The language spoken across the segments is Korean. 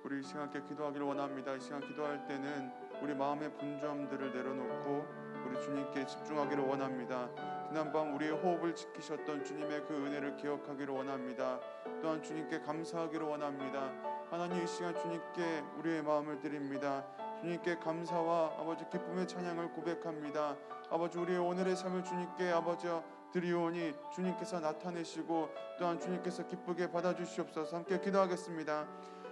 우리 이 시간 함께 기도하기를 원합니다. 이 시간 기도할 때는 우리 마음의 분주함들을 내려놓고 우리 주님께 집중하기를 원합니다. 지난밤 우리의 호흡을 지키셨던 주님의 그 은혜를 기억하기를 원합니다. 또한 주님께 감사하기를 원합니다. 하나님, 이 시간 주님께 우리의 마음을 드립니다. 주님께 감사와 아버지 기쁨의 찬양을 고백합니다. 아버지, 우리의 오늘의 삶을 주님께 아버지 드리오니 주님께서 나타내시고 또한 주님께서 기쁘게 받아주시옵소서. 함께 기도하겠습니다.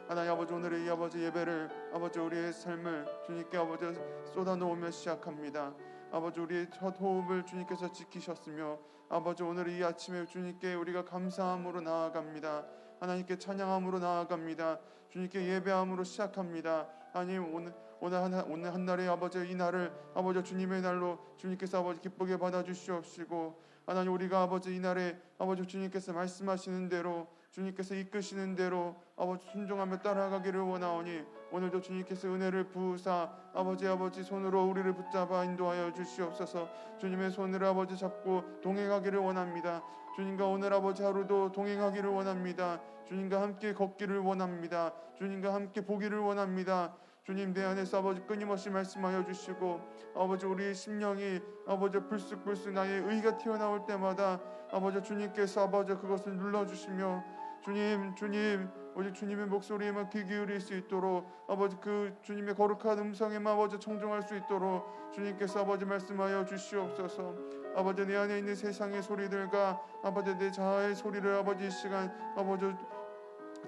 하나님 아버지, 오늘의 이 아버지 예배를 아버지 우리의 삶을 주님께 아버지 쏟아놓으며 시작합니다. 아버지, 우리의 첫 호흡을 주님께서 지키셨으며 아버지 오늘 이 아침에 주님께 우리가 감사함으로 나아갑니다. 하나님께 찬양함으로 나아갑니다. 주님께 예배함으로 시작합니다. 하나님, 오늘 한 날의 아버지 이 날을 아버지 주님의 날로 주님께서 아버지 기쁘게 받아주시옵시고, 하나님 우리가 아버지 이 날에 아버지 주님께서 말씀하시는 대로 주님께서 이끄시는 대로 아버지 순종하며 따라가기를 원하오니 오늘도 주님께서 은혜를 부으사 아버지 손으로 우리를 붙잡아 인도하여 주시옵소서. 주님의 손을 아버지 잡고 동행하기를 원합니다. 주님과 오늘 아버지 하루도 동행하기를 원합니다. 주님과 함께 걷기를 원합니다. 주님과 함께 보기를 원합니다. 주님, 내 안에서 아버지 끊임없이 말씀하여 주시고 아버지 우리의 심령이 아버지 불쑥불쑥 나의 의가 튀어나올 때마다 아버지 주님께서 아버지 그것을 눌러주시며 주님 오직 주님의 목소리에만 귀 기울일 수 있도록 아버지 그 주님의 거룩한 음성에만 아버지 청종할 수 있도록 주님께서 아버지 말씀하여 주시옵소서. 아버지, 내 안에 있는 세상의 소리들과 아버지 내 자아의 소리를 아버지 이 시간 아버지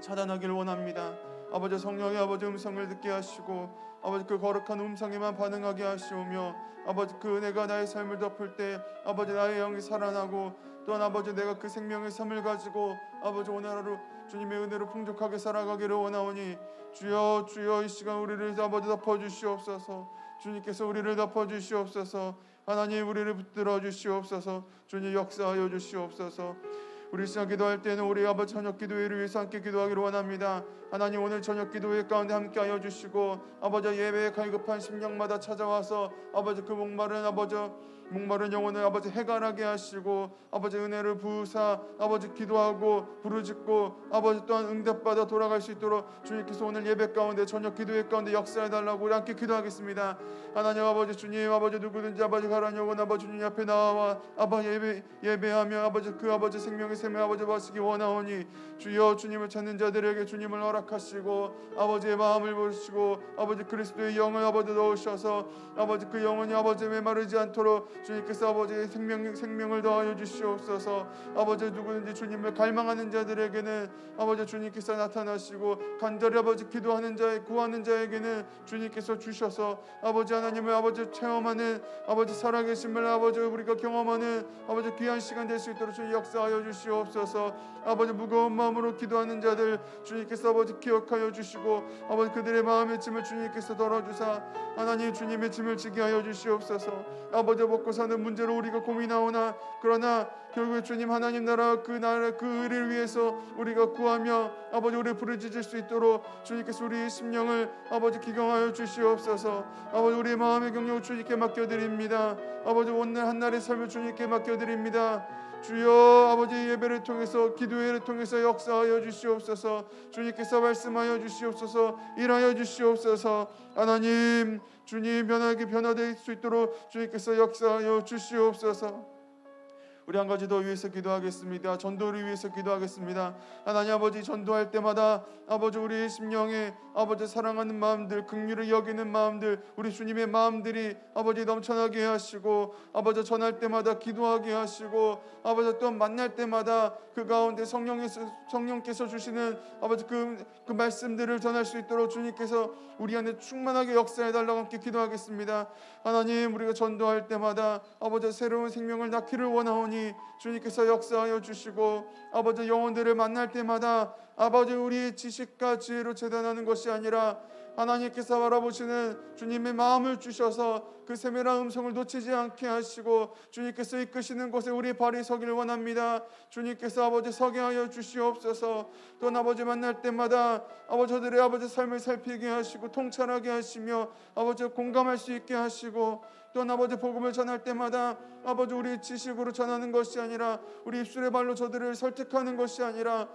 차단하기를 원합니다. 아버지 성령의 아버지 음성을 듣게 하시고 아버지 그 거룩한 음성에만 반응하게 하시오며 아버지 그 은혜가 나의 삶을 덮을 때 아버지 나의 영이 살아나고 또한 아버지 내가 그 생명의 삶을 가지고 아버지 오늘 하루 주님의 은혜로 풍족하게 살아가기를 원하오니 주여 주여 이 시간 우리를 아버지 덮어주시옵소서. 주님께서 우리를 덮어주시옵소서. 하나님 우리를 붙들어 주시옵소서. 주님 역사하여 주시옵소서. 우리 시간 기도할 때는 우리 아버지 저녁 기도회를 위해서 함께 기도하기를 원합니다. 하나님 오늘 저녁 기도회 가운데 함께하여 주시고 아버지 예배에 갈급한 심령마다 찾아와서 아버지 그 목마른 영혼을 아버지 해갈하게 하시고 아버지 은혜를 부으사 아버지 기도하고 부르짖고 아버지 또한 응답받아 돌아갈 수 있도록 주님께서 오늘 예배 가운데 저녁 기도회 가운데 역사해 달라고 우리 함께 기도하겠습니다. 하나님 아버지 주님 아버지 누구든지 아버지 가라는 영혼 아버지 주님 앞에 나와 아버지 예배하며 아버지 그 아버지 생명의 샘을 아버지 마시기 원하오니 주여 주님을 찾는 자들에게 주님을 허락하시고 아버지의 마음을 보시고 아버지 그리스도의 영을 아버지 넣으셔서 아버지 그 영혼이 아버지 메마르지 않도록 주님께서 아버지의 생명을 더하여 주시옵소서. 아버지 누구든지 주님을 갈망하는 자들에게는 아버지 주님께서 나타나시고 간절히 아버지 기도하는 자에 구하는 자에게는 주님께서 주셔서 아버지 하나님을 아버지 체험하는 아버지 살아계심을 아버지 우리가 경험하는 아버지 귀한 시간 될 수 있도록 주님 역사하여 주시옵소서. 아버지 무거운 마음으로 기도하는 자들 주님께서 아버지 기억하여 주시고 아버지 그들의 마음의 짐을 주님께서 덜어주사 하나님 주님의 짐을 지게 하여 주시옵소서. 아버지 먹고 사는 문제로 우리가 고민하오나 그러나 결국에 주님 하나님 나라 그 의를 위해서 우리가 구하며 아버지 우리 부르짖을 수 있도록 주님께서 우리의 심령을 아버지 기경하여 주시옵소서. 아버지 우리의 마음의 경력을 주님께 맡겨드립니다. 아버지 오늘 한날의 삶을 주님께 맡겨드립니다. 주여 아버지 예배를 통해서 기도회를 통해서 역사하여 주시옵소서. 주님께서 말씀하여 주시옵소서. 일하여 주시옵소서. 하나님 주님 변화될 수 있도록 주님께서 역사하여 주시옵소서. 우리 한 가지 더 위해서 기도하겠습니다. 전도를 위해서 기도하겠습니다. 하나님 아버지 전도할 때마다 아버지 우리의 심령에 아버지 사랑하는 마음들 긍휼을 여기는 마음들 우리 주님의 마음들이 아버지 넘쳐나게 하시고 아버지 전할 때마다 기도하게 하시고 아버지 또 만날 때마다 그 가운데 성령께서 주시는 아버지 그 말씀들을 전할 수 있도록 주님께서 우리 안에 충만하게 역사해달라고 함께 기도하겠습니다. 하나님 우리가 전도할 때마다 아버지 새로운 생명을 낳기를 원하오니 주님께서 역사하여 주시고 아버지 영혼들을 만날 때마다 아버지 우리의 지식과 지혜로 재단하는 것이 아니라 하나님께서 바라보시는 주님의 마음을 주셔서 그 세밀한 음성을 놓치지 않게 하시고 주님께서 이끄시는 곳에 우리 발이 서기를 원합니다. 주님께서 아버지 서게 하여 주시옵소서. 또 아버지 만날 때마다 아버지 저들의 아버지 삶을 살피게 하시고 통찰하게 하시며 아버지 공감할 수 있게 하시고 또 아버지 복음을 전할 때마다 아버지 우리 지식으로 전하는 것이 아니라 우리 입술의 발로 저들을 설득하는 것이 아니라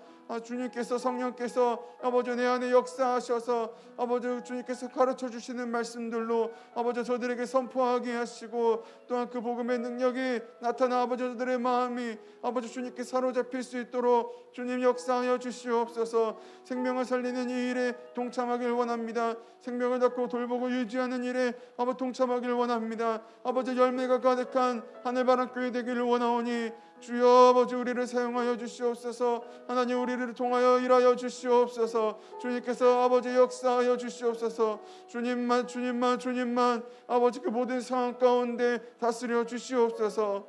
주님께서 성령께서 아버지 내 안에 역사하셔서 아버지 주님께서 가르쳐 주시는 말씀들로 아버지 저들에게 선포하게 하시고 또한 그 복음의 능력이 나타나 아버지 저들의 마음이 아버지 주님께 사로잡힐 수 있도록 주님 역사하여 주시옵소서. 생명을 살리는 이 일에 동참하길 원합니다. 생명을 낳고 돌보고 유지하는 일에 아버지 동참하길 원합니다. 아버지 열매가 가득한 하늘바람교회 되기를 원하오니 주여 아버지 우리를 사용하여 주시옵소서. 하나님 우리를 통하여 일하여 주시옵소서. 주님께서 아버지 역사하여 주시옵소서. 주님만 아버지 그 모든 상황 가운데 다스려 주시옵소서.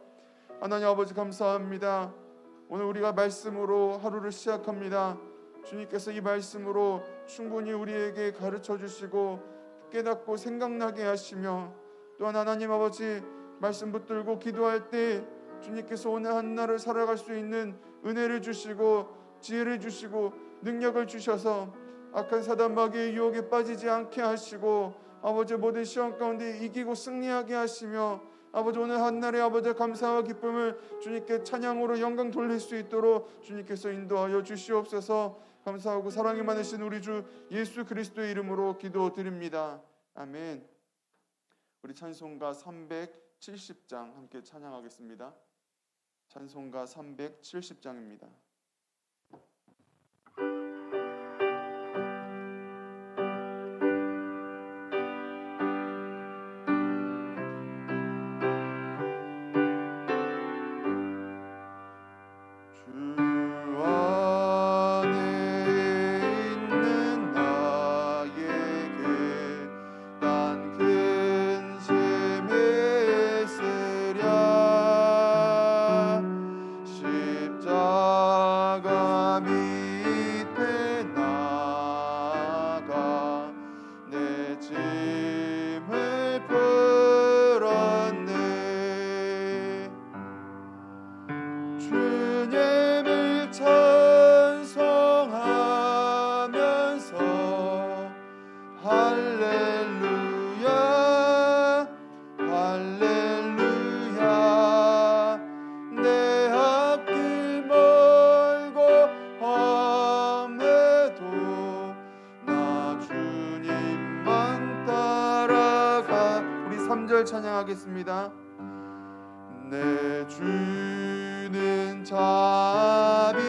하나님 아버지 감사합니다. 오늘 우리가 말씀으로 하루를 시작합니다. 주님께서 이 말씀으로 충분히 우리에게 가르쳐 주시고 깨닫고 생각나게 하시며 또한 하나님 아버지 말씀 붙들고 기도할 때 주님께서 오늘 한날을 살아갈 수 있는 은혜를 주시고 지혜를 주시고 능력을 주셔서 악한 사단 마귀의 유혹에 빠지지 않게 하시고 아버지 모든 시험 가운데 이기고 승리하게 하시며 아버지 오늘 한날의 아버지 감사와 기쁨을 주님께 찬양으로 영광 돌릴 수 있도록 주님께서 인도하여 주시옵소서. 감사하고 사랑이 많으신 우리 주 예수 그리스도의 이름으로 기도드립니다. 아멘. 우리 찬송가 370장 함께 찬양하겠습니다. 찬송가 370장입니다. 주 안에 3절 찬양하겠습니다. 내 주는 자비하셔서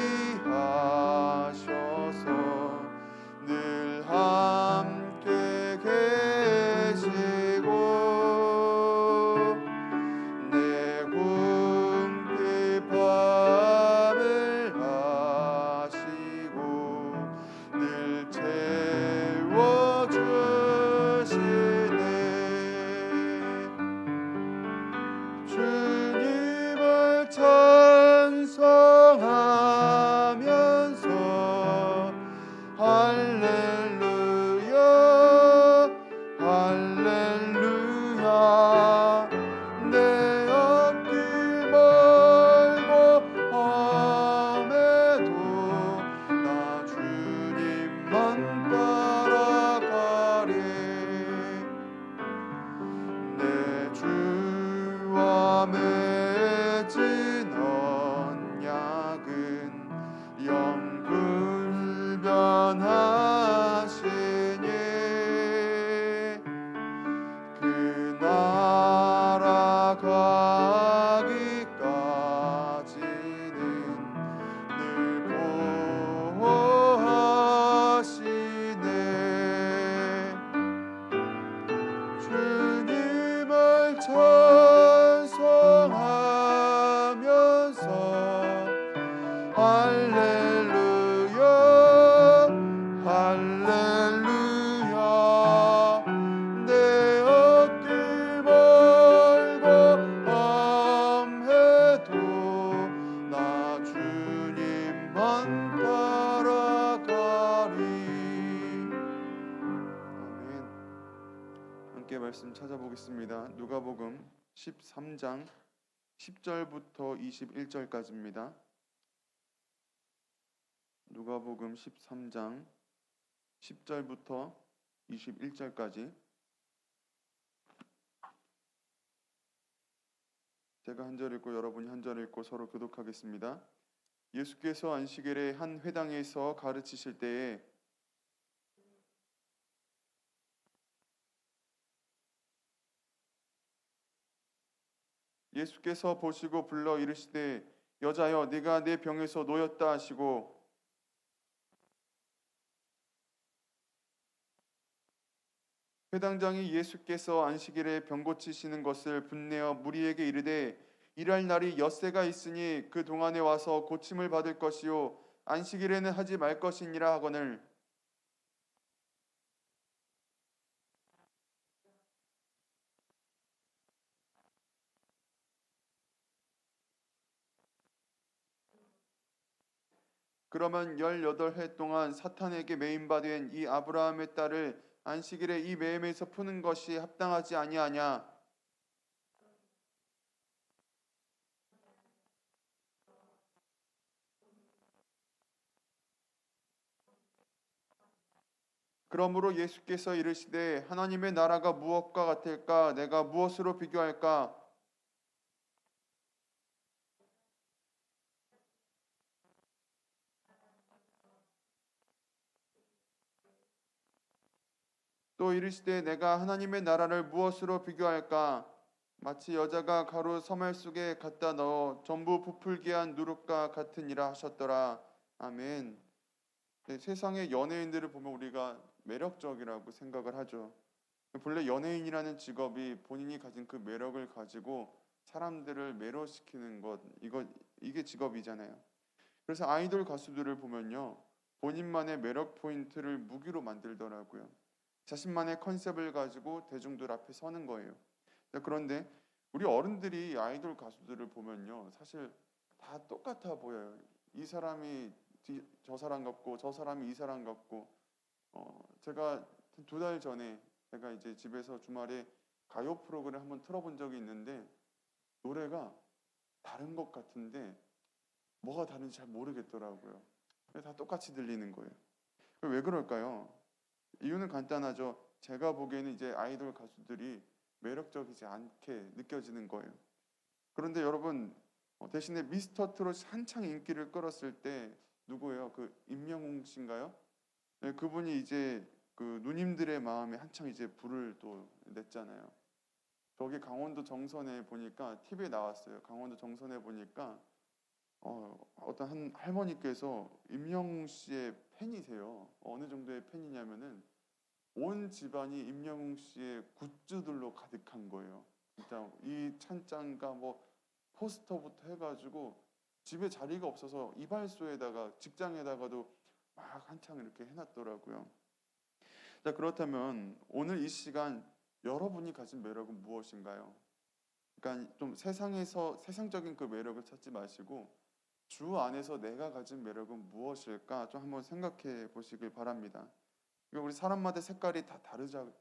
늘 함께 계시고 내 궁핍 밤을 아시고 늘 채워주시네. 주님을 찬송하면서 할렐루야 할렐루야 내 앞길 멀고 험해도 나 주님만 따라가리. 내 주와 맺은 언약은 영불변하시니 그 나라 가기까지는 늘 보호하시네. 주님을 찬송하면서 할렐루야 할렐루야 내 앞길 멀고 험해도 나 주님만 따라가리. 아멘. 함께 말씀 찾아보겠습니다. 누가복음 13장 10절부터 21절까지입니다. 누가복음 13장 10절부터 21절까지 제가 한 절 읽고 여러분이 한 절 읽고 서로 교독하겠습니다. 예수께서 안식일에 한 회당에서 가르치실 때에 예수께서 보시고 불러 이르시되 여자여 네가 내 병에서 놓였다 하시고 회당장이 예수께서 안식일에 병 고치시는 것을 분내어 무리에게 이르되 일할 날이 엿새가 있으니 그 동안에 와서 고침을 받을 것이요 안식일에는 하지 말 것이니라 하거늘 그러면 18해 동안 사탄에게 매임받은 이 아브라함의 딸을 안식일에 이 매임에서 푸는 것이 합당하지 아니하냐. 그러므로 예수께서 이르시되 하나님의 나라가 무엇과 같을까? 내가 무엇으로 비교할까? 또 이르시되 내가 하나님의 나라를 무엇으로 비교할까? 마치 여자가 가루 서말 속에 갖다 넣어 전부 부풀게 한 누룩과 같으니라 하셨더라. 아멘. 네, 세상의 연예인들을 보면 우리가 매력적이라고 생각을 하죠. 본래 연예인이라는 직업이 본인이 가진 그 매력을 가지고 사람들을 매료시키는 것, 이게 직업이잖아요. 그래서 아이돌 가수들을 보면요, 본인만의 매력 포인트를 무기로 만들더라고요. 자신만의 컨셉을 가지고 대중들 앞에 서는 거예요. 그런데 우리 어른들이 아이돌 가수들을 보면요, 사실 다 똑같아 보여요. 이 사람이 저 사람 같고 저 사람이 이 사람 같고. 제가 2달 전에 제가 이제 집에서 주말에 가요 프로그램 한번 틀어본 적이 있는데 노래가 다른 것 같은데 뭐가 다른지 잘 모르겠더라고요. 다 똑같이 들리는 거예요. 왜 그럴까요? 이유는 간단하죠. 제가 보기에는 이제 아이돌 가수들이 매력적이지 않게 느껴지는 거예요. 그런데 여러분, 대신에 미스터 트롯이 한창 인기를 끌었을 때 누구예요? 그 임영웅 씨인가요? 네, 그분이 이제 그 누님들의 마음에 한창 이제 불을 또 냈잖아요. 저기 강원도 정선에 보니까 TV에 나왔어요. 강원도 정선에 보니까 어떤 한 할머니께서 임영웅 씨의 팬이세요. 어느 정도의 팬이냐면은 온 집안이 임영웅 씨의 굿즈들로 가득한 거예요. 진짜 이 찬장과 뭐 포스터부터 해가지고 집에 자리가 없어서 이발소에다가 직장에다가도 막 한창 이렇게 해놨더라고요. 자, 그렇다면 오늘 이 시간 여러분이 가진 매력은 무엇인가요? 그러니까 좀 세상에서 세상적인 그 매력을 찾지 마시고 주 안에서 내가 가진 매력은 무엇일까 좀 한번 생각해 보시길 바랍니다. 그러니까 우리 사람마다 색깔이 다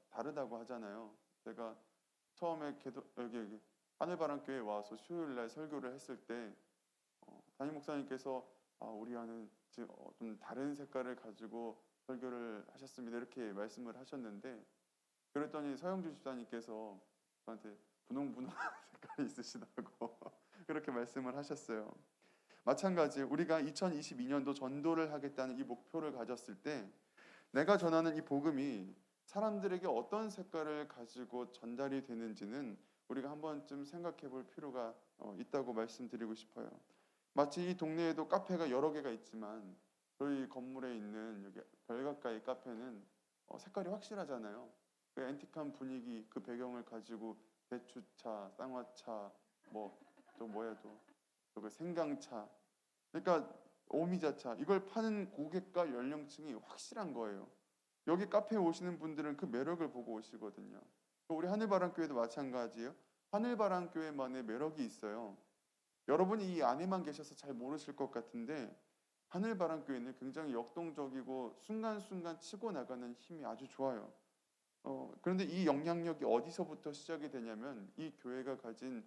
다르다고 하잖아요. 제가 처음에 여기 하늘바람교회 와서 수요일 날 설교를 했을 때 담임 목사님께서 우리 아는 좀 다른 색깔을 가지고 설교를 하셨습니다. 이렇게 말씀을 하셨는데 그랬더니 서영주 집사님께서 저한테 분홍분홍한 색깔이 있으시다고 그렇게 말씀을 하셨어요. 마찬가지 우리가 2022년도 전도를 하겠다는 이 목표를 가졌을 때 내가 전하는 이 복음이 사람들에게 어떤 색깔을 가지고 전달이 되는지는 우리가 한 번쯤 생각해 볼 필요가 있다고 말씀드리고 싶어요. 마치 이 동네에도 카페가 여러 개가 있지만 저희 건물에 있는 여기 별 가까이 카페는 색깔이 확실하잖아요. 그 앤틱한 분위기, 그 배경을 가지고 대추차, 쌍화차, 뭐 또 뭐야 또그 생강차, 그러니까 오미자차 이걸 파는 고객과 연령층이 확실한 거예요. 여기 카페에 오시는 분들은 그 매력을 보고 오시거든요. 우리 하늘바람교회도 마찬가지예요. 하늘바람교회만의 매력이 있어요. 여러분이 이 안에만 계셔서 잘 모르실 것 같은데 하늘바람교회는 굉장히 역동적이고 순간순간 치고 나가는 힘이 아주 좋아요. 그런데 이 영향력이 어디서부터 시작이 되냐면 이 교회가 가진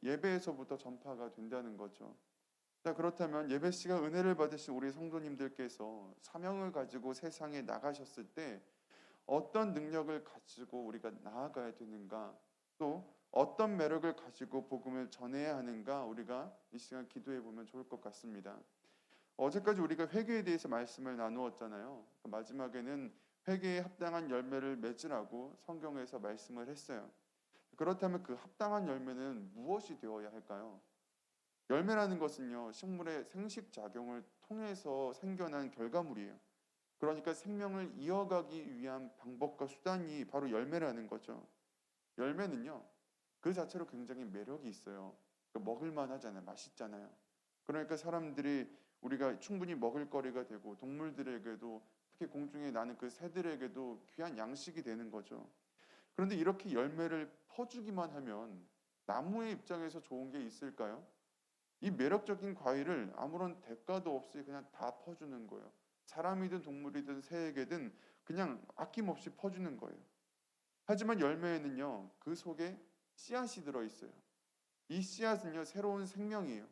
예배에서부터 전파가 된다는 거죠. 자, 그렇다면 예배 시간 은혜를 받으신 우리 성도님들께서 사명을 가지고 세상에 나가셨을 때 어떤 능력을 가지고 우리가 나아가야 되는가, 또 어떤 매력을 가지고 복음을 전해야 하는가 우리가 이 시간 기도해 보면 좋을 것 같습니다. 어제까지 우리가 회개에 대해서 말씀을 나누었잖아요. 마지막에는 회개에 합당한 열매를 맺으라고 성경에서 말씀을 했어요. 그렇다면 그 합당한 열매는 무엇이 되어야 할까요? 열매라는 것은요, 식물의 생식 작용을 통해서 생겨난 결과물이에요. 그러니까 생명을 이어가기 위한 방법과 수단이 바로 열매라는 거죠. 열매는요, 그 자체로 굉장히 매력이 있어요. 먹을만 하잖아요. 맛있잖아요. 그러니까 사람들이 우리가 충분히 먹을거리가 되고 동물들에게도 특히 공중에 나는 그 새들에게도 귀한 양식이 되는 거죠. 그런데 이렇게 열매를 퍼주기만 하면 나무의 입장에서 좋은 게 있을까요? 이 매력적인 과일을 아무런 대가도 없이 그냥 다 퍼주는 거예요. 사람이든 동물이든 새에게든 그냥 아낌없이 퍼주는 거예요. 하지만 열매에는요, 그 속에 씨앗이 들어있어요. 이 씨앗은요, 새로운 생명이에요.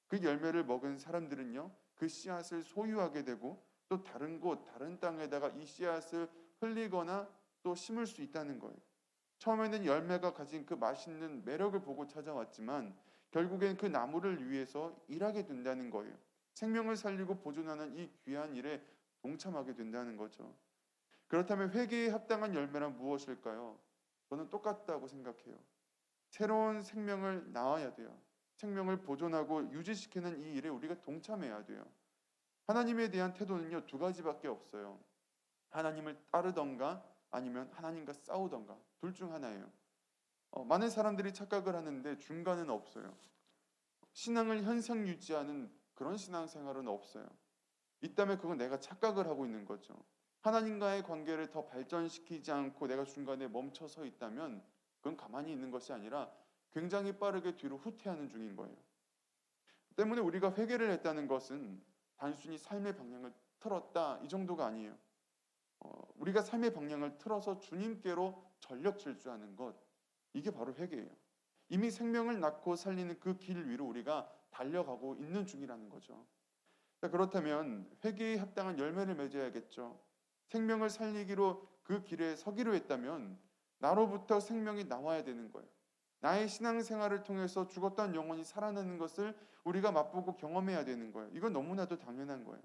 그 열매를 먹은 사람들은요, 그 씨앗을 소유하게 되고 또 다른 곳, 다른 땅에다가 이 씨앗을 흘리거나 또 심을 수 있다는 거예요. 처음에는 열매가 가진 그 맛있는 매력을 보고 찾아왔지만 결국엔 그 나무를 위해서 일하게 된다는 거예요. 생명을 살리고 보존하는 이 귀한 일에 동참하게 된다는 거죠. 그렇다면 회개에 합당한 열매란 무엇일까요? 저는 똑같다고 생각해요. 새로운 생명을 낳아야 돼요. 생명을 보존하고 유지시키는 이 일에 우리가 동참해야 돼요. 하나님에 대한 태도는요, 두 가지밖에 없어요. 하나님을 따르던가 아니면 하나님과 싸우던가 둘 중 하나예요. 많은 사람들이 착각을 하는데 중간은 없어요. 신앙을 현상 유지하는 그런 신앙생활은 없어요. 있다면 그건 내가 착각을 하고 있는 거죠. 하나님과의 관계를 더 발전시키지 않고 내가 중간에 멈춰 서 있다면 그건 가만히 있는 것이 아니라 굉장히 빠르게 뒤로 후퇴하는 중인 거예요. 때문에 우리가 회개를 했다는 것은 단순히 삶의 방향을 틀었다 이 정도가 아니에요. 우리가 삶의 방향을 틀어서 주님께로 전력 질주하는 것, 이게 바로 회개예요. 이미 생명을 낳고 살리는 그 길 위로 우리가 달려가고 있는 중이라는 거죠. 그렇다면 회개에 합당한 열매를 맺어야겠죠. 생명을 살리기로 그 길에 서기로 했다면 나로부터 생명이 나와야 되는 거예요. 나의 신앙생활을 통해서 죽었던 영혼이 살아나는 것을 우리가 맛보고 경험해야 되는 거예요. 이건 너무나도 당연한 거예요.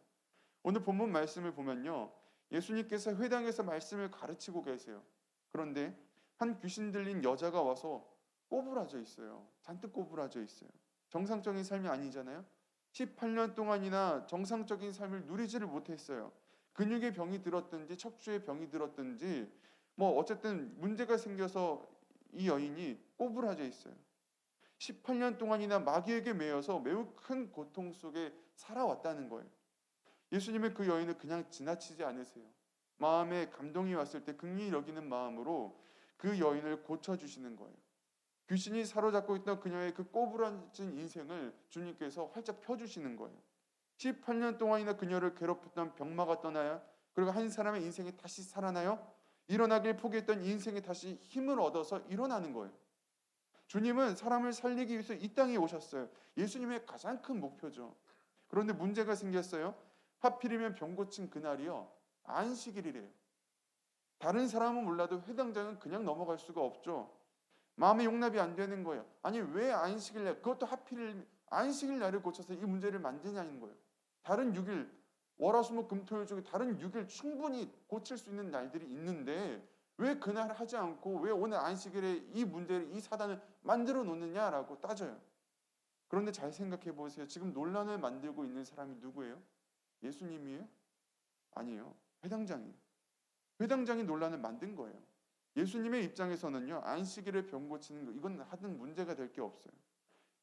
오늘 본문 말씀을 보면요, 예수님께서 회당에서 말씀을 가르치고 계세요. 그런데 한 귀신 들린 여자가 와서 꼬부라져 있어요. 잔뜩 꼬부라져 있어요. 정상적인 삶이 아니잖아요. 18년 동안이나 정상적인 삶을 누리지를 못했어요. 근육의 병이 들었든지 척추의 병이 들었든지 뭐 어쨌든 문제가 생겨서 이 여인이 꼬부라져 있어요. 18년 동안이나 마귀에게 매여서 매우 큰 고통 속에 살아왔다는 거예요. 예수님은 그 여인을 그냥 지나치지 않으세요. 마음에 감동이 왔을 때 긍휼히 여기는 마음으로 그 여인을 고쳐주시는 거예요. 귀신이 사로잡고 있던 그녀의 그 꼬부라진 인생을 주님께서 활짝 펴주시는 거예요. 18년 동안이나 그녀를 괴롭혔던 병마가 떠나요. 그리고 한 사람의 인생이 다시 살아나요. 일어나길 포기했던 인생이 다시 힘을 얻어서 일어나는 거예요. 주님은 사람을 살리기 위해서 이 땅에 오셨어요. 예수님의 가장 큰 목표죠. 그런데 문제가 생겼어요. 하필이면 병 고친 그날이요, 안식일이래요. 다른 사람은 몰라도 회당장은 그냥 넘어갈 수가 없죠. 마음의 용납이 안 되는 거예요. 아니 왜 안식일 날, 그것도 하필 안식일 날을 고쳐서 이 문제를 만드냐는 거예요. 다른 6일, 월화수목 금토일 중에 다른 6일 충분히 고칠 수 있는 날들이 있는데 왜 그날 하지 않고 왜 오늘 안식일에 이 문제를, 이 사단을 만들어 놓느냐라고 따져요. 그런데 잘 생각해 보세요. 지금 논란을 만들고 있는 사람이 누구예요? 예수님이에요? 아니에요. 회당장이에요. 회당장이 논란을 만든 거예요. 예수님의 입장에서는요, 안식일에 병 고치는 거 이건 하등 문제가 될 게 없어요.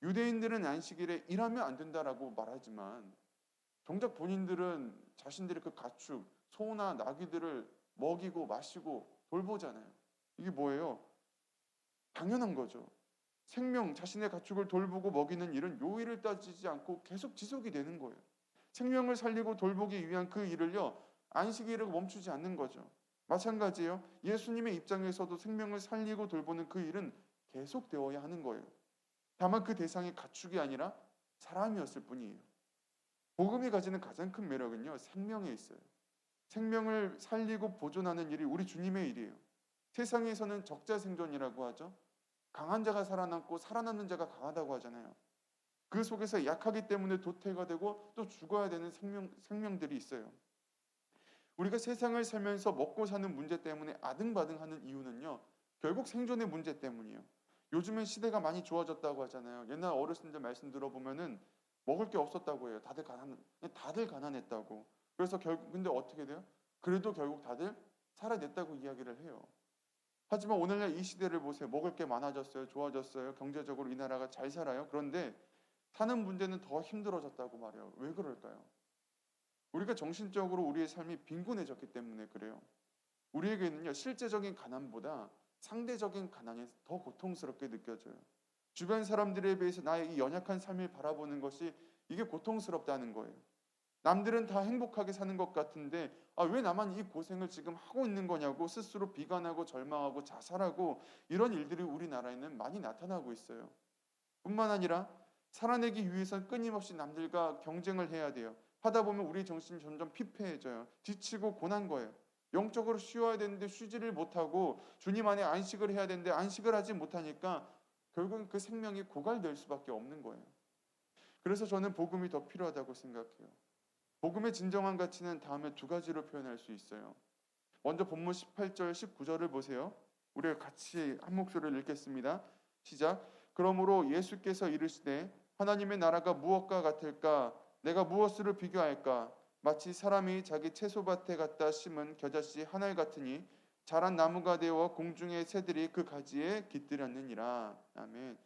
유대인들은 안식일에 일하면 안 된다라고 말하지만 정작 본인들은 자신들의 그 가축, 소나 나귀들을 먹이고 마시고 돌보잖아요. 이게 뭐예요? 당연한 거죠. 생명, 자신의 가축을 돌보고 먹이는 일은 요일을 따지지 않고 계속 지속이 되는 거예요. 생명을 살리고 돌보기 위한 그 일을요, 안식일을 멈추지 않는 거죠. 마찬가지예요. 예수님의 입장에서도 생명을 살리고 돌보는 그 일은 계속되어야 하는 거예요. 다만 그 대상이 가축이 아니라 사람이었을 뿐이에요. 복음이 가지는 가장 큰 매력은요, 생명에 있어요. 생명을 살리고 보존하는 일이 우리 주님의 일이에요. 세상에서는 적자생존이라고 하죠. 강한 자가 살아남고 살아남는 자가 강하다고 하잖아요. 그 속에서 약하기 때문에 도태가 되고 또 죽어야 되는 생명들이 있어요. 우리가 세상을 살면서 먹고 사는 문제 때문에 아등바등하는 이유는요, 결국 생존의 문제 때문이에요. 요즘엔 시대가 많이 좋아졌다고 하잖아요. 옛날 어르신들 말씀 들어보면은 먹을 게 없었다고 해요. 다들 가난했다고. 그래서 결국 근데 어떻게 돼요? 그래도 결국 다들 살아냈다고 이야기를 해요. 하지만 오늘날 이 시대를 보세요. 먹을 게 많아졌어요. 좋아졌어요. 경제적으로 이 나라가 잘 살아요. 그런데 사는 문제는 더 힘들어졌다고 말해요. 왜 그럴까요? 우리가 정신적으로 우리의 삶이 빈곤해졌기 때문에 그래요. 우리에게는요, 실제적인 가난보다 상대적인 가난이 더 고통스럽게 느껴져요. 주변 사람들에 비해서 나의 이 연약한 삶을 바라보는 것이 이게 고통스럽다는 거예요. 남들은 다 행복하게 사는 것 같은데 왜 나만 이 고생을 지금 하고 있는 거냐고 스스로 비관하고 절망하고 자살하고 이런 일들이 우리나라에는 많이 나타나고 있어요. 뿐만 아니라 살아내기 위해서는 끊임없이 남들과 경쟁을 해야 돼요. 하다 보면 우리 정신이 점점 피폐해져요. 지치고 고난 거예요. 영적으로 쉬어야 되는데 쉬지를 못하고 주님 안에 안식을 해야 되는데 안식을 하지 못하니까 결국은 그 생명이 고갈될 수밖에 없는 거예요. 그래서 저는 복음이 더 필요하다고 생각해요. 복음의 진정한 가치는 다음에 두 가지로 표현할 수 있어요. 먼저 본문 18절, 19절을 보세요. 우리가 같이 한 목소리를 읽겠습니다. 시작. 그러므로 예수께서 이르시되 하나님의 나라가 무엇과 같을까? 내가 무엇으로 비교할까? 마치 사람이 자기 채소밭에 갖다 심은 겨자씨 한 알 같으니 자란 나무가 되어 공중의 새들이 그 가지에 깃들였느니라. 아멘.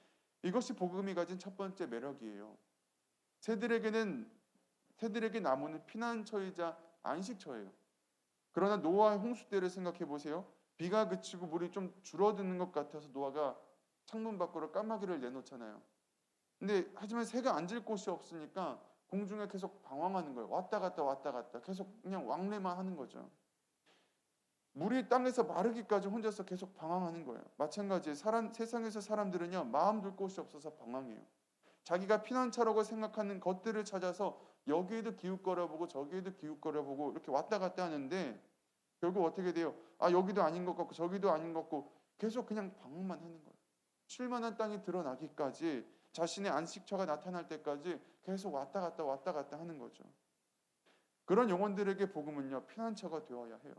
이것이 복음이 가진 첫 번째 매력이에요. 새들에게 나무는 피난처이자 안식처예요. 그러나 노아의 홍수 때를 생각해 보세요. 비가 그치고 물이 좀 줄어드는 것 같아서 노아가 창문 밖으로 까마귀를 내놓잖아요. 근데 하지만 새가 앉을 곳이 없으니까 공중에 계속 방황하는 거예요. 왔다 갔다 계속 그냥 왕래만 하는 거죠. 물이 땅에서 마르기까지 혼자서 계속 방황하는 거예요. 마찬가지에 세상에서 사람들은요, 마음 둘 곳이 없어서 방황해요. 자기가 피난처라고 생각하는 것들을 찾아서 여기에도 기웃거려보고 저기에도 기웃거려보고 이렇게 왔다 갔다 하는데 결국 어떻게 돼요? 여기도 아닌 것 같고 저기도 아닌 것 같고 계속 그냥 방황만 하는 거예요. 쉴만한 땅이 드러나기까지, 자신의 안식처가 나타날 때까지 계속 왔다 갔다 하는 거죠. 그런 영혼들에게 복음은요, 피난처가 되어야 해요.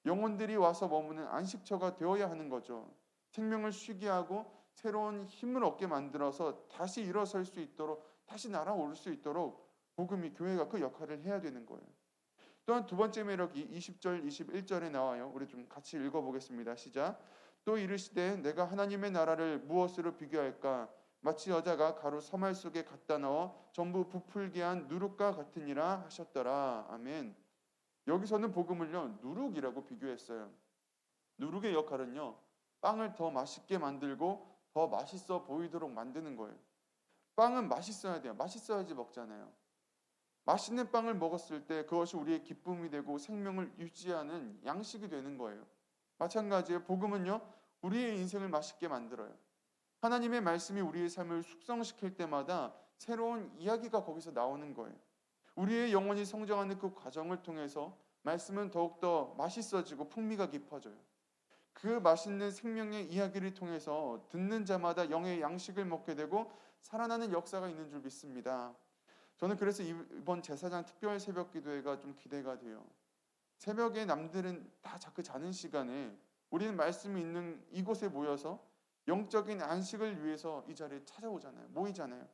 영혼들이 와서 머무는 안식처가 되어야 하는 거죠. 생명을 쉬게 하고 새로운 힘을 얻게 만들어서 다시 일어설 수 있도록, 다시 날아올 수 있도록 복음이, 교회가 그 역할을 해야 되는 거예요. 또한 두 번째 매력이 20절 21절에 나와요. 우리 좀 같이 읽어보겠습니다. 시작. 또 이르시되 내가 하나님의 나라를 무엇으로 비교할까? 마치 여자가 가루 서말 속에 갖다 넣어 전부 부풀게 한 누룩과 같으니라 하셨더라. 아멘. 여기서는 복음을요, 누룩이라고 비교했어요. 누룩의 역할은요, 빵을 더 맛있게 만들고 더 맛있어 보이도록 만드는 거예요. 빵은 맛있어야 돼요. 맛있어야지 먹잖아요. 맛있는 빵을 먹었을 때 그것이 우리의 기쁨이 되고 생명을 유지하는 양식이 되는 거예요. 마찬가지로 복음은요, 우리의 인생을 맛있게 만들어요. 하나님의 말씀이 우리의 삶을 숙성시킬 때마다 새로운 이야기가 거기서 나오는 거예요. 우리의 영혼이 성장하는 그 과정을 통해서 말씀은 더욱더 맛있어지고 풍미가 깊어져요. 그 맛있는 생명의 이야기를 통해서 듣는 자마다 영의 양식을 먹게 되고 살아나는 역사가 있는 줄 믿습니다. 저는 그래서 이번 제사장 특별 새벽 기도회가 좀 기대가 돼요. 새벽에 남들은 다 자꾸 자는 시간에 우리는 말씀이 있는 이곳에 모여서 영적인 안식을 위해서 이 자리에 찾아오잖아요. 모이잖아요.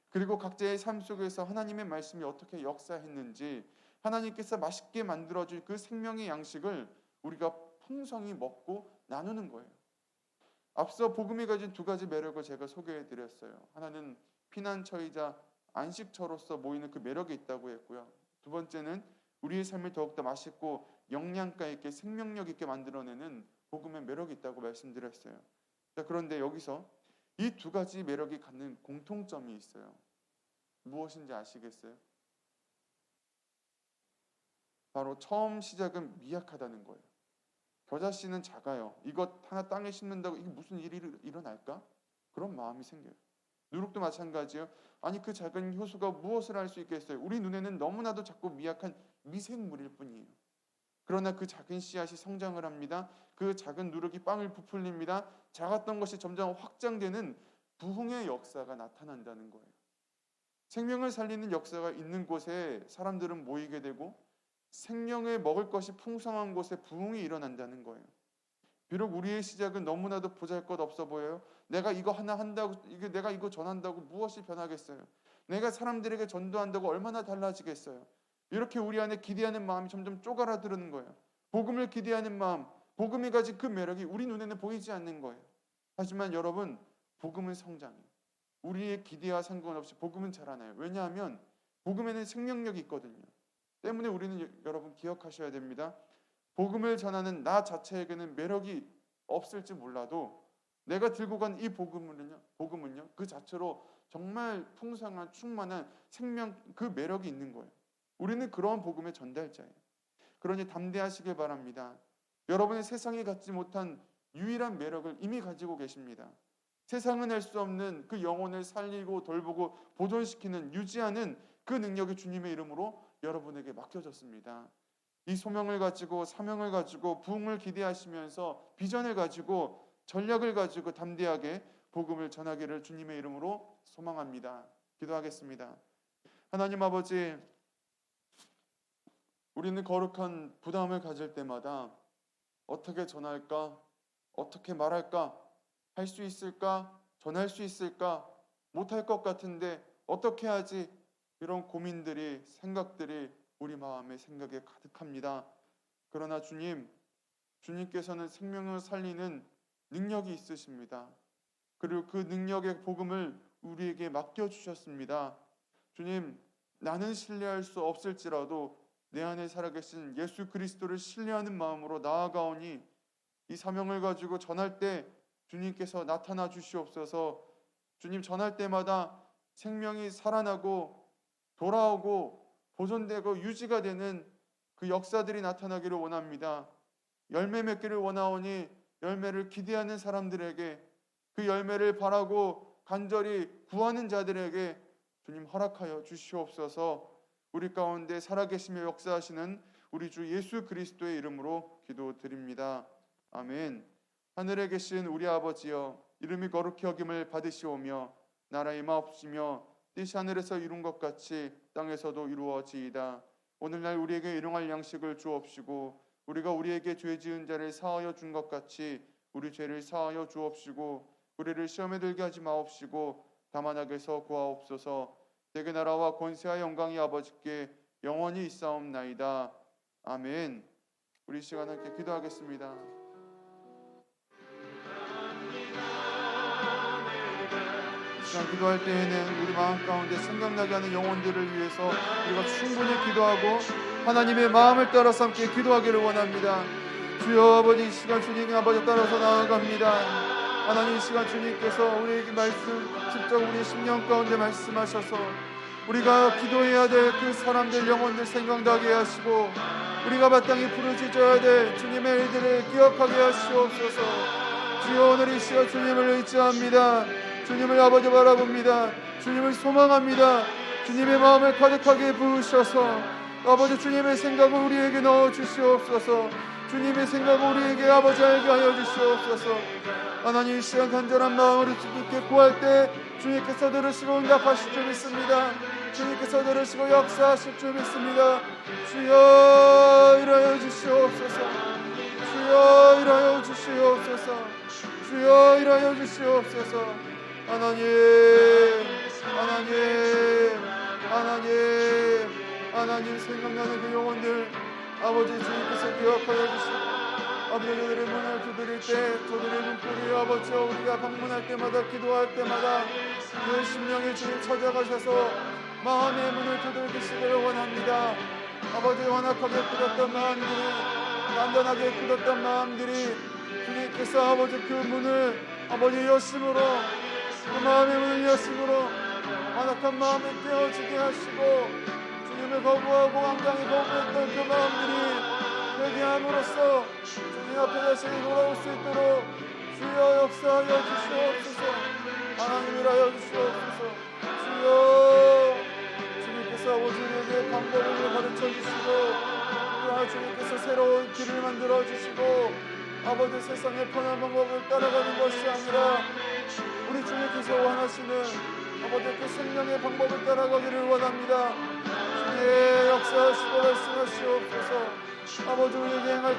그리고 각자의 삶 속에서 하나님의 말씀이 어떻게 역사했는지, 하나님께서 맛있게 만들어줄 그 생명의 양식을 우리가 풍성히 먹고 나누는 거예요. 앞서 복음이 가진 두 가지 매력을 제가 소개해 드렸어요. 하나는 피난처이자 안식처로서 모이는 그 매력이 있다고 했고요. 두 번째는 우리의 삶을 더욱더 맛있고 영양가 있게 생명력 있게 만들어내는 복음의 매력이 있다고 말씀드렸어요. 자, 그런데 여기서 이 두 가지 매력이 갖는 공통점이 있어요. 무엇인지 아시겠어요? 바로 처음 시작은 미약하다는 거예요. 겨자씨는 작아요. 이것 하나 땅에 심는다고 이게 무슨 일이 일어날까? 그런 마음이 생겨요. 누룩도 마찬가지예요. 아니 그 작은 효소가 무엇을 할 수 있겠어요? 우리 눈에는 너무나도 작고 미약한 미생물일 뿐이에요. 그러나 그 작은 씨앗이 성장을 합니다. 그 작은 누룩이 빵을 부풀립니다. 작았던 것이 점점 확장되는 부흥의 역사가 나타난다는 거예요. 생명을 살리는 역사가 있는 곳에 사람들은 모이게 되고 생명을 먹을 것이 풍성한 곳에 부흥이 일어난다는 거예요. 비록 우리의 시작은 너무나도 보잘것없어 보여요. 내가 이거 하나 한다고, 내가 이거 전한다고 무엇이 변하겠어요? 내가 사람들에게 전도한다고 얼마나 달라지겠어요? 이렇게 우리 안에 기대하는 마음이 점점 쪼그라드는 거예요. 복음을 기대하는 마음, 복음이 가진 그 매력이 우리 눈에는 보이지 않는 거예요. 하지만 여러분, 복음은 성장해요. 우리의 기대와 상관없이 복음은 자라나요. 왜냐하면 복음에는 생명력이 있거든요. 때문에 우리는 여러분 기억하셔야 됩니다. 복음을 전하는 나 자체에게는 매력이 없을지 몰라도 내가 들고 간 이 복음은요 그 자체로 정말 풍성한 충만한 생명 그 매력이 있는 거예요. 우리는 그러한 복음의 전달자예요. 그러니 담대하시길 바랍니다. 여러분의 세상에 갖지 못한 유일한 매력을 이미 가지고 계십니다. 세상은 할 수 없는 그 영혼을 살리고 돌보고 보존시키는 유지하는 그 능력이 주님의 이름으로 여러분에게 맡겨졌습니다. 이 소명을 가지고 사명을 가지고 부흥을 기대하시면서 비전을 가지고 전략을 가지고 담대하게 복음을 전하기를 주님의 이름으로 소망합니다. 기도하겠습니다. 하나님 아버지, 우리는 거룩한 부담을 가질 때마다 어떻게 전할까? 어떻게 말할까? 할 수 있을까? 전할 수 있을까? 못할 것 같은데 어떻게 하지? 이런 고민들이, 생각들이 우리 마음의 생각에 가득합니다. 그러나 주님께서는 생명을 살리는 능력이 있으십니다. 그리고 그 능력의 복음을 우리에게 맡겨주셨습니다. 주님, 나는 신뢰할 수 없을지라도 내 안에 살아계신 예수 그리스도를 신뢰하는 마음으로 나아가오니 이 사명을 가지고 전할 때 주님께서 나타나 주시옵소서. 주님, 전할 때마다 생명이 살아나고 돌아오고 보존되고 유지가 되는 그 역사들이 나타나기를 원합니다. 열매 맺기를 원하오니 열매를 기대하는 사람들에게, 그 열매를 바라고 간절히 구하는 자들에게 주님 허락하여 주시옵소서. 우리 가운데 살아계시며 역사하시는 우리 주 예수 그리스도의 이름으로 기도드립니다. 아멘. 하늘에 계신 우리 아버지여, 이름이 거룩히 여김을 받으시오며 나라의 임하옵시며 뜻이 하늘에서 이룬 것 같이 땅에서도 이루어지이다. 오늘날 우리에게 일용할 양식을 주옵시고 우리가 우리에게 죄 지은 자를 사하여 준 것 같이 우리 죄를 사하여 주옵시고 우리를 시험에 들게 하지 마옵시고 다만 악에서 구하옵소서. 대개 나라와 권세와 영광이 아버지께 영원히 있사옵나이다. 아멘. 우리 이 시간 함께 기도하겠습니다. 이 시간 기도할 때에는 우리 마음 가운데 생각나게 하는 영혼들을 위해서 우리가 충분히 기도하고 하나님의 마음을 따라서 함께 기도하기를 원합니다. 주여 아버지, 이 시간 주님 아버지 따라서 나아갑니다. 하나님, 이 시간 주님께서 우리에게 말씀 직접 우리 심령 가운데 말씀하셔서 우리가 기도해야 될 그 사람들 영혼들 생각나게 하시고 우리가 마땅히 부르짖어야 될 주님의 일들을 기억하게 하시옵소서. 주여 오늘 이 시간 주님을 의지합니다. 주님을 아버지 바라봅니다. 주님을 소망합니다. 주님의 마음을 가득하게 부으셔서 아버지 주님의 생각을 우리에게 넣어주시옵소서. 주님의 생각을 우리에게 아버지 알게 하여 주시옵소서. 하나님, 이 시간 간절한 마음으로 주님께 구할 때 주님께서 들으시고 응답하실 줄 믿습니다. 주님께서 들으시고 역사하실 줄 믿습니다. 주여 일하여 주시옵소서. 주여 일하여 주시옵소서. 주여 일하여 주시옵소서. 하나님, 하나님, 하나님, 하나님, 생각나는 그 영혼들 아버지 주님께서 기억하여 주시고 아버지 저들의 문을 두드릴 때 저들의 문고리 아버지 우리가 방문할 때마다 기도할 때마다 그 심령에 주님 찾아가셔서 마음의 문을 두들기시기를 원합니다. 아버지 완악하게 굳었던 마음들이 단단하게 굳었던 마음들이 주님께서 아버지 그 문을 아버지 여심으로 그 마음의 문을 여심으로 완악한 마음을 깨어지게 하시고 주님을 거부하고 완강히 거부했던 그 마음들이 회개함으로써 주님 앞에 다시 돌아올 수 있도록 주여 역사하여 주시옵소서. 하나님을 하여 주시옵소서. 주여 주님께서 아버지에게 방법을 가르쳐 주시고 주님께서 새로운 길을 만들어 주시고 아버지 세상의 편한 방법을 따라가는 것이 아니라 우리 주님께서 원하시는 아버지 그 생명의 방법을 따라가기를 원합니다. 주의 역사하시고 말씀하시옵소서. 아버지 우리에게 행할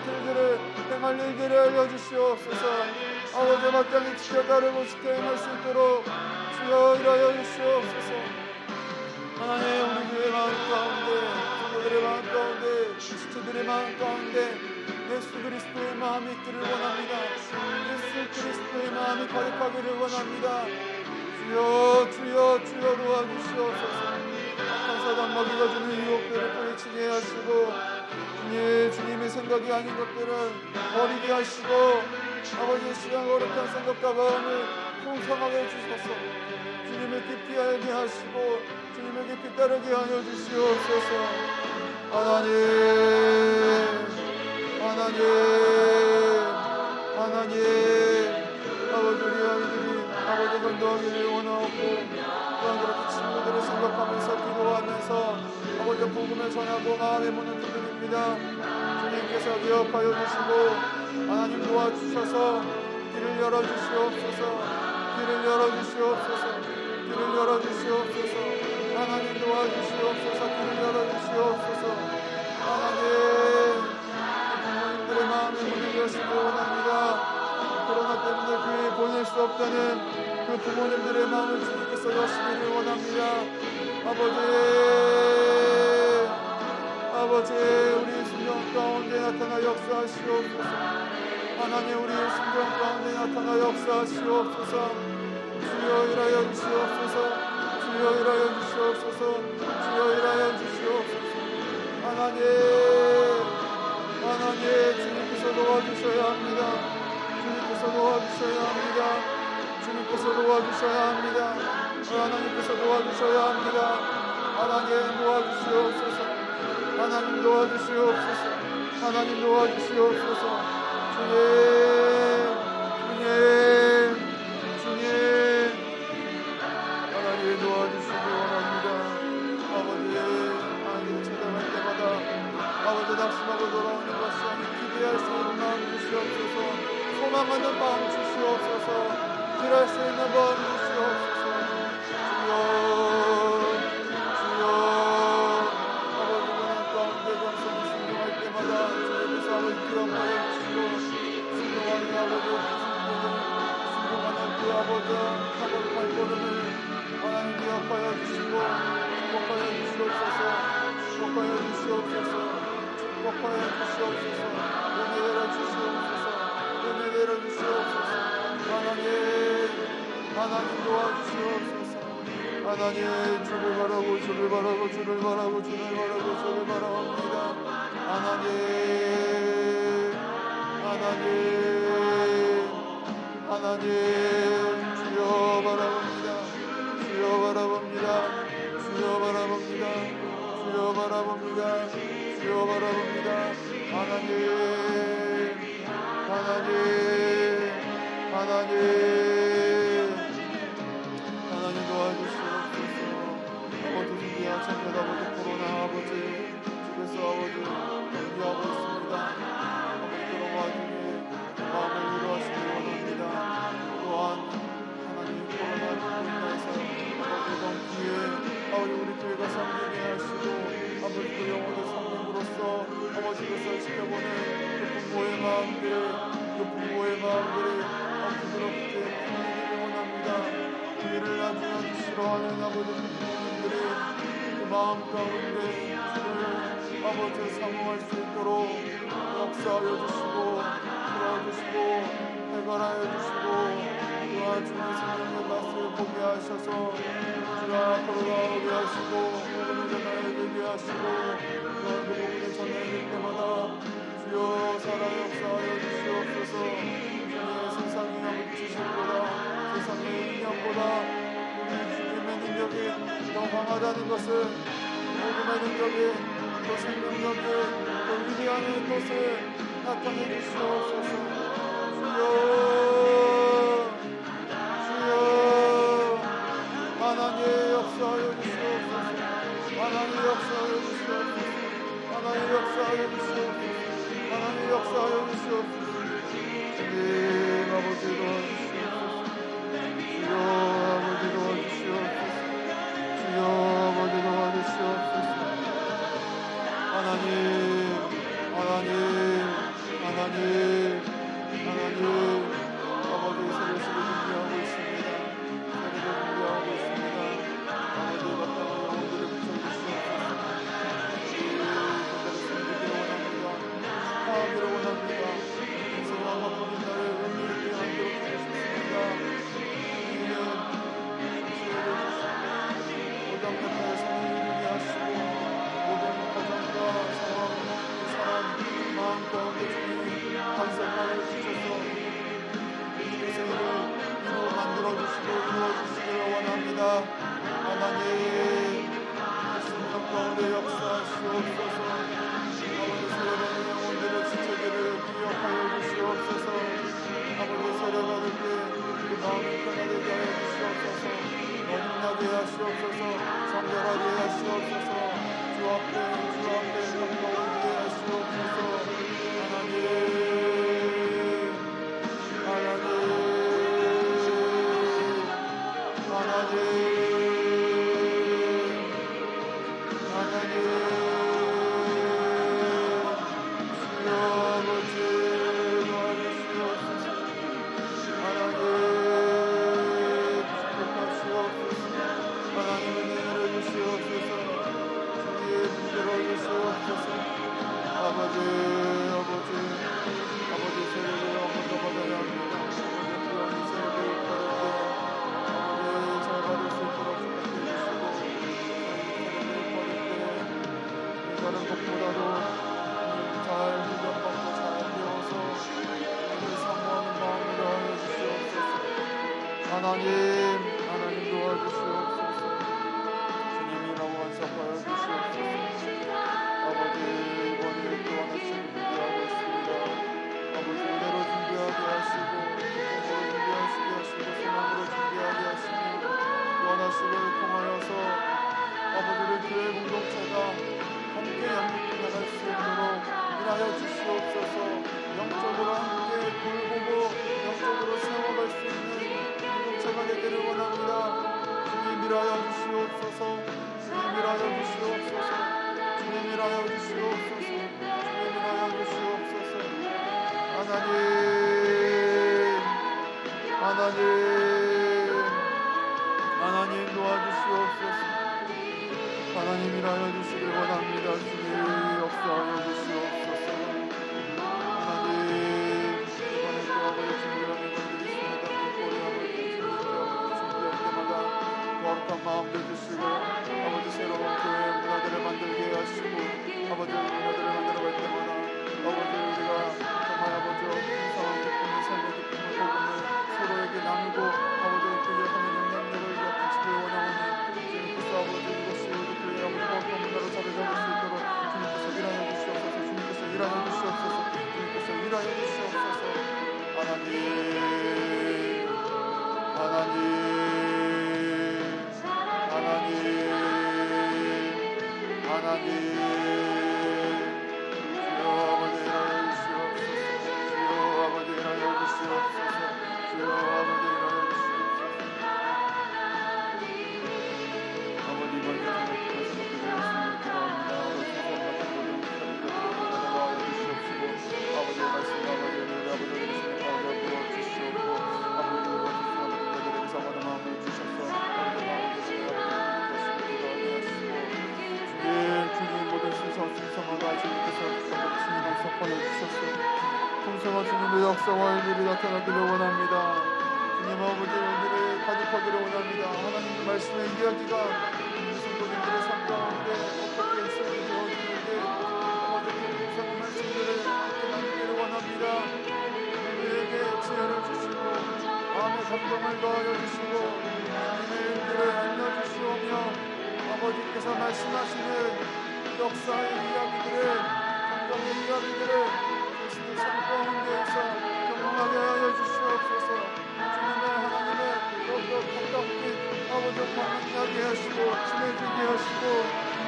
일들을 알려주시옵소서. 아버지 마땅히 지켜 따르고 지켜 행할 수 있도록 주여 일하여 주시옵소서. 하나님, 우리 교회 마음 가운데 성도들의 마음 가운데 지체들의 마음 가운데 예수 그리스도의 마음이 있기를 원합니다. 예수 그리스도의 마음이 가득하기를 원합니다. 주여 주여 주여 도와주시옵소서. 악한 사단 마귀가 주는 유혹들을 뿌리치게 하시고 주님의 생각이 아닌 것들은 버리게 하시고 아버지의 시간 어렵던 생각과 마음을 풍성하게 해주셔서 주님을 깊이 알게 하시고 주님을 깊이 따르게 하여 주시옵소서. 하나님, 하나님, 하나님, 아버지 우리 아이들이 아버지 건도하기를 원하고 또한 그렇게 친구들을 생각하면서 기도하면서 아버지 복음을 전하고 마음의 문을 두드립니다. 주님께서 기억하여 주시고 하나님 도와주셔서 길을 열어주시옵소서. 길을 열어주시옵소서. 길을 열어주시옵소서. 하나님 도와주시옵소서. 길을 열어주시옵소서. 하나님 부모님들의 마음의 문을 여시기 원합니다. 코로나 때문에 교회에 보낼 수 없다는 그 부모님들의 마음을 주님께서 여시기를 원합니다. 아버지 우리 심령 가운데 나타나 역사하시옵소서. 하나님 우리 심령 가운데 나타나 역사하시옵소서. 주여 일하여 주시옵소서. 주여 일하여 주시옵소서. 주여 일하여 주시옵소서. 하나님 주님께서 도와주셔야 합니다. 주님께서 도와주셔야 합니다. 주님께서 도와주셔야 합니다. 하나님께서 도와주셔야 합니다. 하나님 도와주시옵소서. 하나님 도와주시옵소서. 하나님 도와주시옵소서. 주님 하나님 도와주시기 원합니다. 아버지 하나님 찾아갈 때마다 아버지 낙심하고 돌아오는 것이 아닌 기대할 수 있는 마음 주시옵소서. 소망하는 마음 주시옵소서. 일할 수 있는 마음 주시옵소서. 주여 아버지 고난 가운데 감성이 순종할 때마다 주님께서 아버지 기억하여 주시고 순종하는 아버지 순종하는 그 아버지 하늘 발걸음을 하나님 기억하여 주시고 축복하여 주시옵소서 축복하여 주시옵소서 축복하여 주시옵소서 은혜 내려 주시옵소서 은혜 내려 주시옵소서 하나님 도와주시옵소서 하나님 주를 바라고 주를 바라고 주를 바라고 주를 바라고 주를 바라옵니다 하나님 주여 바라봅니다 주여 바라봅니다 주여 바라봅니다 주여 바라봅니다 주여 바라봅니다 하나님 도와주시옵소서 아버지 준비한 청년 아버지 코로나 아버지 집에서 아버지 연기하고 있습니다 아버지 그런 와중에 마음을 위로하시기 원합니다 또한 하나님 코로나19로 인해서 아버지 이번 기회에 아버지 우리 교회가 섬기게 하시고 아버지 그 영혼을 섬김으로써 아버지 그것을 지켜보는 그 부모의 마음들을 부드럽게 풀리기를 원합니다 우리를 나중에 싫어하는 아버지 부모님들의 그 마음 가운데 주를 아버지 사모할 수 있도록 역사하여 주시고 도와주시고 해결하여 주시고 그와 주의 생명의 맛을 보게 하셔서 주가 걸어가오게 하시고 복음을 전하게 하시고 그와 그 복음을 전하게 때마다 주여 살아 역사하여 주시옵소서 세상의 아버지 지식보다 세상의 인연보다 우리 주님의 능력이 더 강하다는 것을 복음의 능력이 더 생명력이 더 위대한 것을 나타내 주시옵소서 주여 하나님 역사하여 주시옵소서 하나님 역사하여 주시옵소서 하나님 역사하여 주시옵소서 하나님 역사하여 주시옵소서 주님 아버지 도와주시옵소서 주여 아버지 도와주시옵소서 주여 아버지 도와주시옵소서 하나님 아버지 세례식을 준비하고 있습니다 세례를 준비하고 있습니다 아버지 마땅한 영혼들을 붙여주시옵소서 그들을 섬기기를 원합니다 축하하기를 원합니다 인생과 바쁜 나를 의미 있게 만들어 주셨습니다 우리는 지혜를 주시고 모든 백화의 성을 이루게 하시고 모든 가정과 상황 사람 마음 가운데 주님 간섭하여 주셔서 인생을 만들어주시고 이루어주시기를 원합니다 하나님 심령 가운데 역사하시옵소서 아버지 세례받은 영혼들의 지체들을 기억하여 주시옵소서 아버지 세례받을 때 그 마음이 편하게 하여 주시옵소서 어린나게 하시옵소서 성결하게 하시옵소서 주 앞에 감동하게 하시옵소서 하나님 아버지 세례를 한번 더 받아야 합니다. 아버지 세례를 받을 잘 받을 수 있도록 축복해 주시고 세례를 받을 때 다른 것보다도 잘 훈련받고 잘 배워서 우리를 사모하는 마음을 하여 주시옵소서. 하나님 도와주시옵소서. 주님이라고 간섭하여 주시옵소서. 아버지 이번에 또 하나씩 준비하고 있습니다. 아버지 은혜로 준비하게 하시고 기쁨으로 준비하시게 하시고 소망으로 준비하게 하시고 또 하나씩을 통하여서 아버지 우리 교회 공동체가 함께 양육해 나갈 수 있도록 일하여 주시옵소서. 영적으로 함께 돌보고 영적으로 세워갈 수 있는 공동체가 되기를 원합니다. 주님 일하여 주시옵소서. 주님 일하여 주시옵소서. 주님 일하여 주시옵소서. 주님 일하여 주시옵소서. 하나님 도와주시옵소서. 하나님 일하여 주시길 원합니다. 주님 역사하여 주시옵소서. 하나님 이번에 또 아버지 준비하는 것들이 있습니다. 우리 아버지 준비할 때마다 거룩한 마음도 주시고 아버지 새로운 교회 문화들을 만들게 하시고 아버지 문화들을 만들어갈 때마다 아버지 우리가 정말 아버지 풍성한 기쁨의 삶의 기쁨을 복음을 서로에게 나누고 아버지 그의 하는 영향력을 같이 원하오니 주님께서 아버지 이것이 우리 교회 아버지 거룩한 문화로 자리 잡을 수 있도록 주님께서 일하여 주시옵소서. 주님께서 일하여 주시옵소서. 주님께서 일하여 주시옵소서. 하나님 하나님 하나님 하나님 주여 아버지 일하여 주시옵소서. 주여 아버지 일하여 주시옵소서. 주여 아버지 일하여 주시옵소서. 아버지 이번 주에 기도해서 기도합니다. 아버지 성성 같은 모든 사람들을 나와여 주시옵시고 아버지의 말씀 아버지 우리 아버지 되시는 가운데 부어주시옵고 아버지 우리가 주신 아버지 우리에게 사과하는 마음을 주셔서 아버지 아버지 기도하게 하시고 주님 모든 신성하다 주님께서 아버지 주님을 석권해 주셔서 풍성한 주님의 역사와 일들이 나타나기를 원합니다. 주님 아버지 우리를 가득하기를 원합니다. 하나님의 말씀의 이야기가 성도님들의 삶 가운데 어떻게 있어야 되어지는데 아버지 그 풍성한 말씀들을 함께 나누기를 원합니다. 우리에게 지혜를 주시고 마음의 감동을 더하여 주시고 주님의 일들을 알려주시오며 아버지께서 말씀하시는 역사의 이야기들을 감동의 이야기들을 그리스도의 삶 가운데에서 경험하게 하여 주시옵소서. 주님의 하나님의 더욱더 가깝게 아버지 만나게 하시고 친해지게 하시고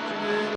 주님